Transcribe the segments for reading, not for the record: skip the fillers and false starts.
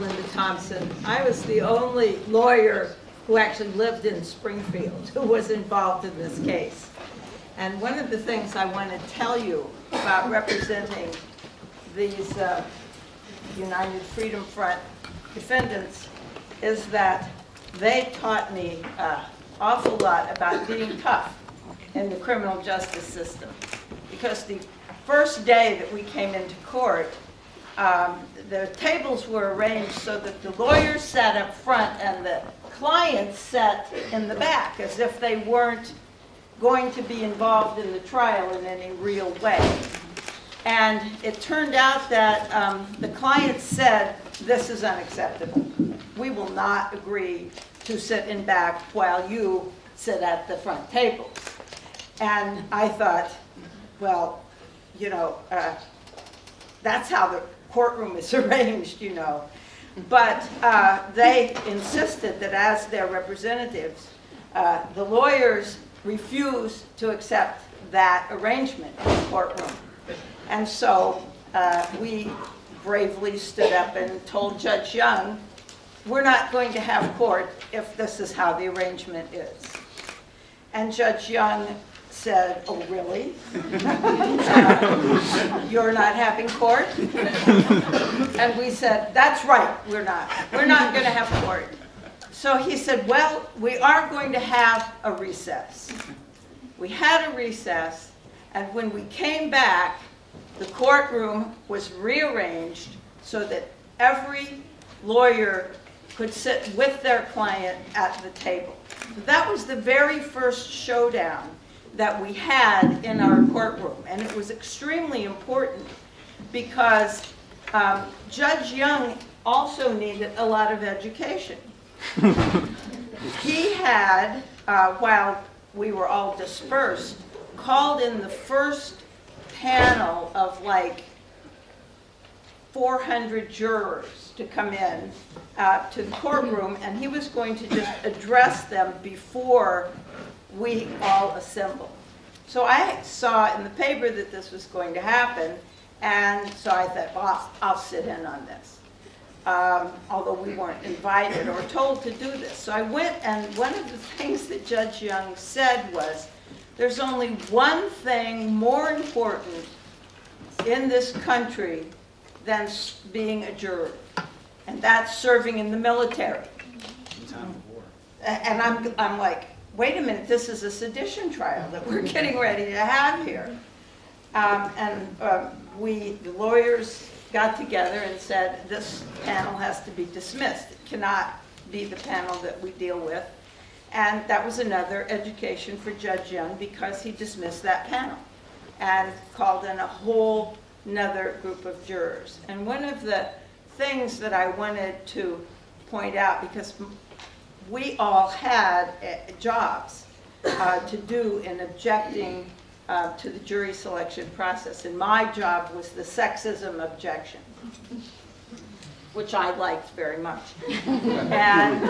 Linda Thompson. I was the only lawyer who actually lived in Springfield who was involved in this case. And one of the things I want to tell you about representing these United Freedom Front defendants is that they taught me an awful lot about being tough in the criminal justice system. Because the first day that we came into court, the tables were arranged so that the lawyers sat up front and the clients sat in the back, as if they weren't going to be involved in the trial in any real way. And it turned out that the client said, "This is unacceptable. We will not agree to sit in back while you sit at the front tables." And I thought, well, you know, that's how the courtroom is arranged, you know. But they insisted that as their representatives, the lawyers refused to accept that arrangement in the courtroom. And so we bravely stood up and told Judge Young, we're not going to have court if this is how the arrangement is. And Judge Young said, "Oh, really? You're not having court?" And we said, "That's right, we're not. We're not going to have court." So he said, "Well, we are going to have a recess." We had a recess, and when we came back, the courtroom was rearranged so that every lawyer could sit with their client at the table. That was the very first showdown that we had in our courtroom, and it was extremely important because Judge Young also needed a lot of education. He had, while we were all dispersed, called in the first panel of like 400 jurors to come in to the courtroom, and he was going to just address them before we all assembled. So I saw in the paper that this was going to happen, and so I thought, well, I'll sit in on this. Although we weren't invited or told to do this. So I went, and one of the things that Judge Young said was, there's only one thing more important in this country than being a juror, and that's serving in the military. And I'm like, wait a minute, this is a sedition trial that we're getting ready to have here. The lawyers got together and said, this panel has to be dismissed. It cannot be the panel that we deal with. And that was another education for Judge Young, because he dismissed that panel and called in a whole another group of jurors. And one of the things that I wanted to point out, because we all had jobs to do in objecting to the jury selection process, and my job was the sexism objection, which I liked very much. And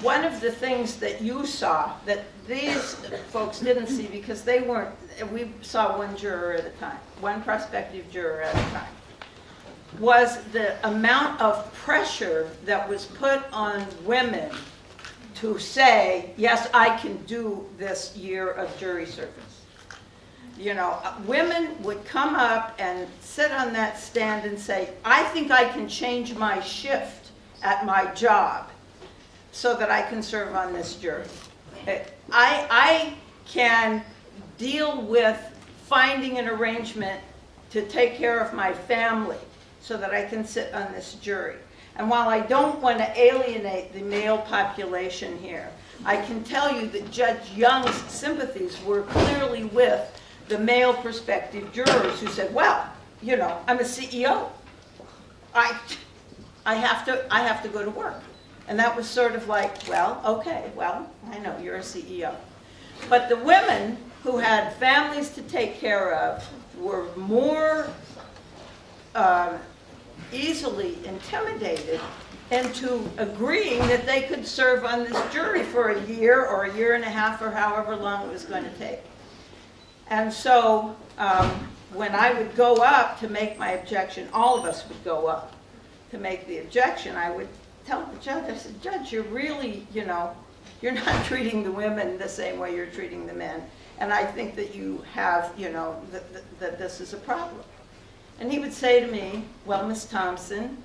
one of the things that you saw that these folks didn't see, because they weren't, we saw one juror at a time, one prospective juror at a time, was the amount of pressure that was put on women to say, yes, I can do this year of jury service. You know, women would come up and sit on that stand and say, I think I can change my shift at my job so that I can serve on this jury. I can deal with finding an arrangement to take care of my family so that I can sit on this jury. And while I don't want to alienate the male population here, I can tell you that Judge Young's sympathies were clearly with the male prospective jurors who said, well, you know, I'm a CEO. I have to go to work. And that was sort of like, well, okay, well, I know you're a CEO. But the women who had families to take care of were more easily intimidated into agreeing that they could serve on this jury for a year or a year and a half or however long it was going to take. And so when I would go up to make my objection, all of us would go up to make the objection, I would tell the judge, I said, Judge, you're really, you're not treating the women the same way you're treating the men. And I think that you have, that this is a problem. And he would say to me, well, Ms. Thompson,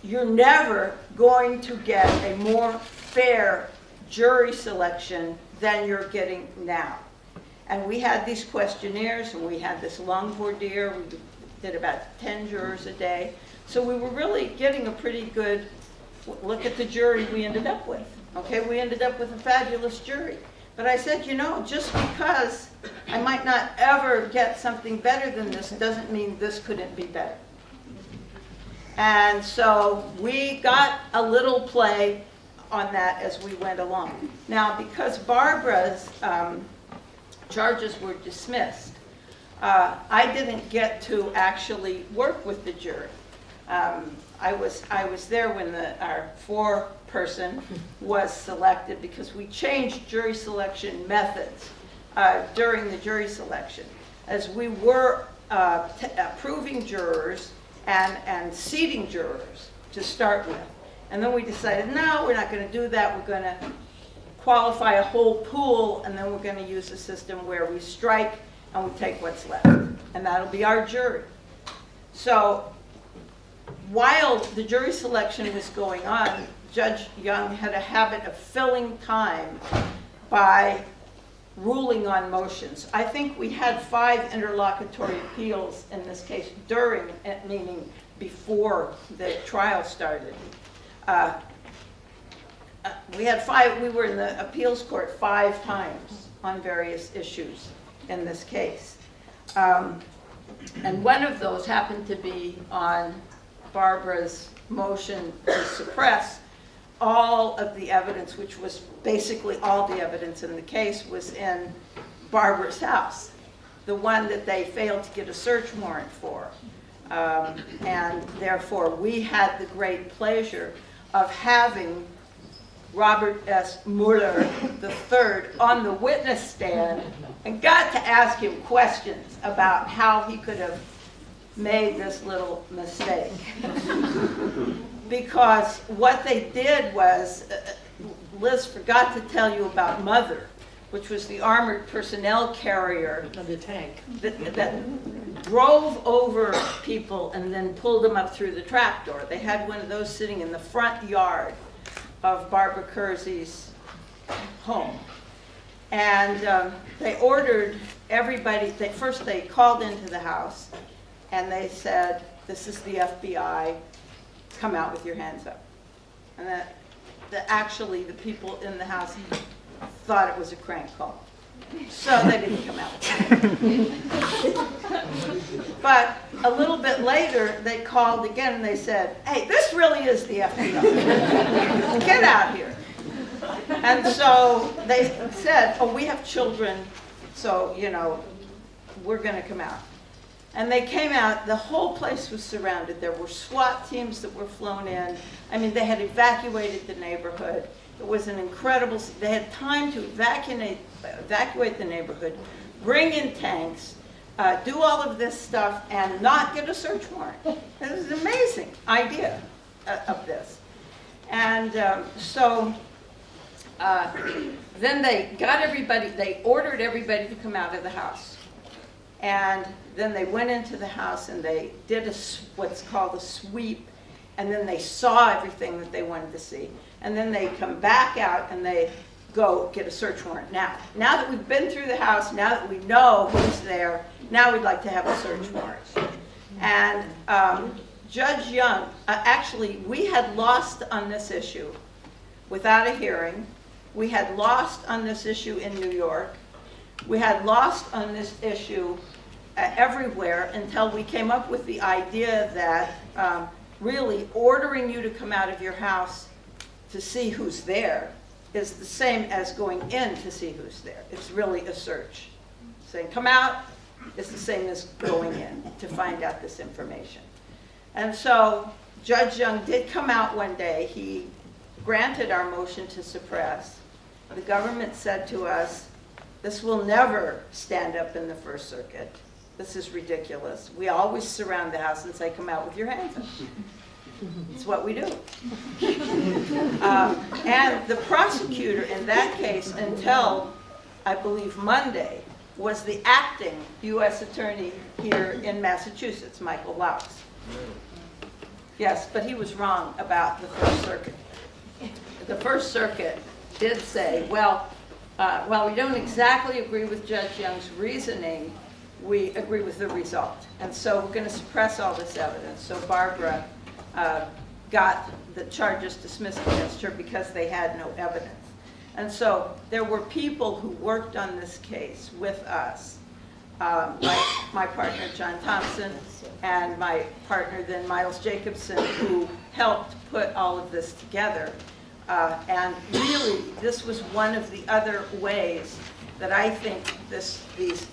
you're never going to get a more fair jury selection than you're getting now. And we had these questionnaires, and we had this long voir dire. We did about 10 jurors a day. So we were really getting a pretty good look at the jury we ended up with. Okay, we ended up with a fabulous jury. But I said, just because I might not ever get something better than this doesn't mean this couldn't be better. And so we got a little play on that as we went along. Now, because Barbara's charges were dismissed, I didn't get to actually work with the jury. I was there when our four-person was selected, because we changed jury selection methods during the jury selection, as we were approving jurors and seating jurors to start with. And then we decided, no, we're not going to do that. We're going to qualify a whole pool, and then we're going to use a system where we strike and we take what's left. And that'll be our jury. So while the jury selection was going on, Judge Young had a habit of filling time by ruling on motions. I think we had 5 interlocutory appeals in this case during, meaning before the trial started. We had 5, we were in the appeals court 5 times on various issues in this case. And one of those happened to be on Barbara's motion to suppress all of the evidence, which was basically all the evidence in the case was in Barbara's house, the one that they failed to get a search warrant for. And therefore, we had the great pleasure of having Robert S. Mueller III on the witness stand and got to ask him questions about how he could have made this little mistake. Because what they did was, Liz forgot to tell you about Mother, which was the armored personnel carrier of the tank that drove over people and then pulled them up through the trapdoor. They had one of those sitting in the front yard of Barbara Kersey's home. And they ordered everybody, first they called into the house and they said, this is the FBI, come out with your hands up. And actually the people in the house thought it was a crank call. So they didn't come out. But a little bit later, they called again and they said, hey, this really is the FBI. Get out here. And so they said, oh, we have children, so, we're going to come out. And they came out, the whole place was surrounded. There were SWAT teams that were flown in. I mean, they had evacuated the neighborhood. It was an incredible, they had time to evacuate the neighborhood, bring in tanks, do all of this stuff, and not get a search warrant. It was an amazing idea of this. And then they got everybody, they ordered everybody to come out of the house. And then they went into the house and they did what's called a sweep, and then they saw everything that they wanted to see. And then they come back out and they go get a search warrant. Now that we've been through the house, now that we know who's there, now we'd like to have a search warrant. And Judge Young, actually, we had lost on this issue without a hearing. We had lost on this issue in New York. We had lost on this issue everywhere until we came up with the idea that really ordering you to come out of your house to see who's there is the same as going in to see who's there. It's really a search. Saying come out is the same as going in to find out this information. And so Judge Young did come out one day. He granted our motion to suppress. The government said to us, this will never stand up in the First Circuit. this is ridiculous. We always surround the house and say, come out with your hands up. It's what we do. And the prosecutor in that case, until I believe Monday, was the acting U.S. attorney here in Massachusetts, Michael Laux. Yes, but he was wrong about the First Circuit. The First Circuit did say, well, while we don't exactly agree with Judge Young's reasoning, we agree with the result. And so we're going to suppress all this evidence. So Barbara got the charges dismissed against her because they had no evidence. And so there were people who worked on this case with us, like my partner John Thompson and my partner then Miles Jacobson, who helped put all of this together. And really, this was one of the other ways that I think these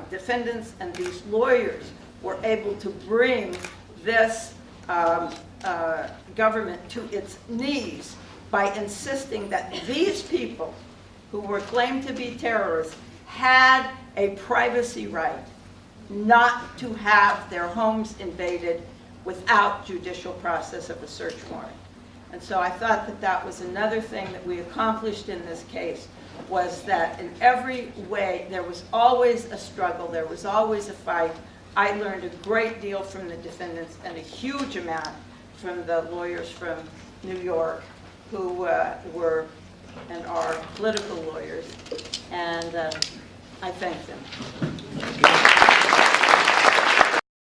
defendants and these lawyers were able to bring this government to its knees by insisting that these people who were claimed to be terrorists had a privacy right not to have their homes invaded without judicial process of a search warrant. And so I thought that that was another thing that we accomplished in this case, was that in every way there was always a struggle, there was always a fight. I learned a great deal from the defendants and a huge amount from the lawyers from New York who were and are political lawyers, and I thank them.